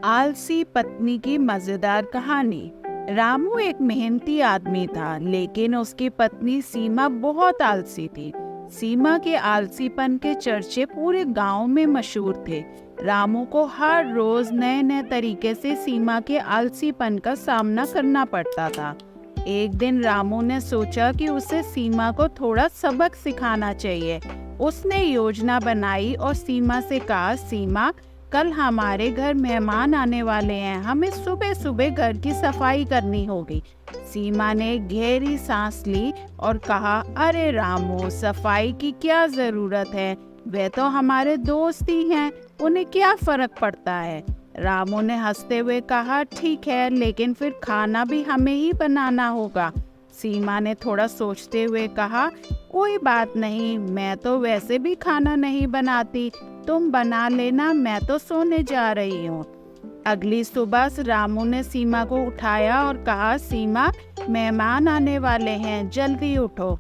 आलसी पत्नी की मजेदार कहानी। रामू एक मेहनती आदमी था, लेकिन उसकी पत्नी सीमा बहुत आलसी थी। सीमा के आलसीपन के चर्चे पूरे गांव में मशहूर थे। रामू को हर रोज नए नए तरीके से सीमा के आलसीपन का सामना करना पड़ता था। एक दिन रामू ने सोचा कि उसे सीमा को थोड़ा सबक सिखाना चाहिए। उसने योजना बनाई और सीमा से कहा, सीमा, कल हमारे घर मेहमान आने वाले हैं, हमें सुबह सुबह घर की सफाई करनी होगी। सीमा ने गहरी सांस ली और कहा, अरे रामू, सफाई की क्या जरूरत है, वे तो हमारे दोस्त ही हैं, उन्हें क्या फर्क पड़ता है। रामू ने हंसते हुए कहा, ठीक है, लेकिन फिर खाना भी हमें ही बनाना होगा। सीमा ने थोड़ा सोचते हुए कहा, कोई बात नहीं, मैं तो वैसे भी खाना नहीं बनाती, तुम बना लेना, मैं तो सोने जा रही हूँ। अगली सुबह रामू ने सीमा को उठाया और कहा, सीमा, मेहमान आने वाले हैं, जल्दी उठो।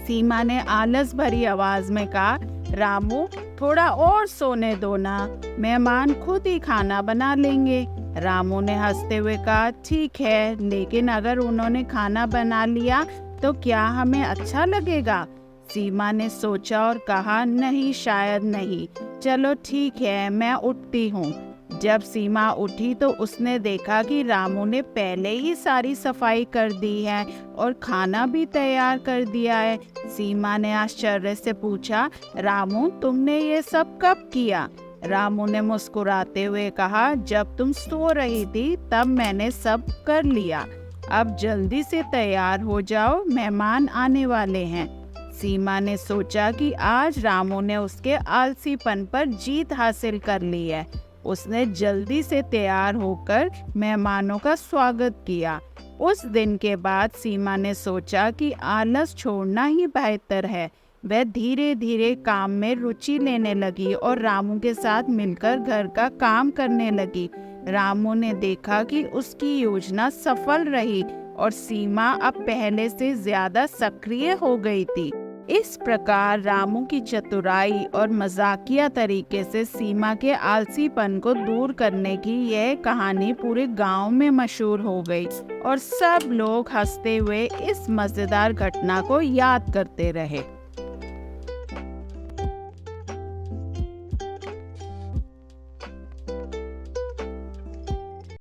सीमा ने आलस भरी आवाज में कहा, रामू, थोड़ा और सोने दो ना, मेहमान खुद ही खाना बना लेंगे। रामू ने हंसते हुए कहा, ठीक है, लेकिन अगर उन्होंने खाना बना लिया तो क्या हमें अच्छा लगेगा? सीमा ने सोचा और कहा, नहीं, शायद नहीं, चलो ठीक है, मैं उठती हूँ। जब सीमा उठी तो उसने देखा कि रामू ने पहले ही सारी सफाई कर दी है और खाना भी तैयार कर दिया है। सीमा ने आश्चर्य से पूछा, रामू, तुमने ये सब कब किया? रामू ने मुस्कुराते हुए कहा, जब तुम सो रही थी तब मैंने सब कर लिया। अब जल्दी से तैयार हो जाओ, मेहमान आने वाले हैं। सीमा ने सोचा कि आज रामू ने उसके आलसीपन पर जीत हासिल कर ली है। उसने जल्दी से तैयार होकर मेहमानों का स्वागत किया। उस दिन के बाद सीमा ने सोचा कि आलस छोड़ना ही बेहतर है। वह धीरे धीरे काम में रुचि लेने लगी और रामू के साथ मिलकर घर का काम करने लगी। रामू ने देखा कि उसकी योजना सफल रही और सीमा अब पहले से ज्यादा सक्रिय हो गई थी। इस प्रकार रामू की चतुराई और मजाकिया तरीके से सीमा के आलसीपन को दूर करने की यह कहानी पूरे गांव में मशहूर हो गई और सब लोग हंसते हुए इस मजेदार घटना को याद करते रहे।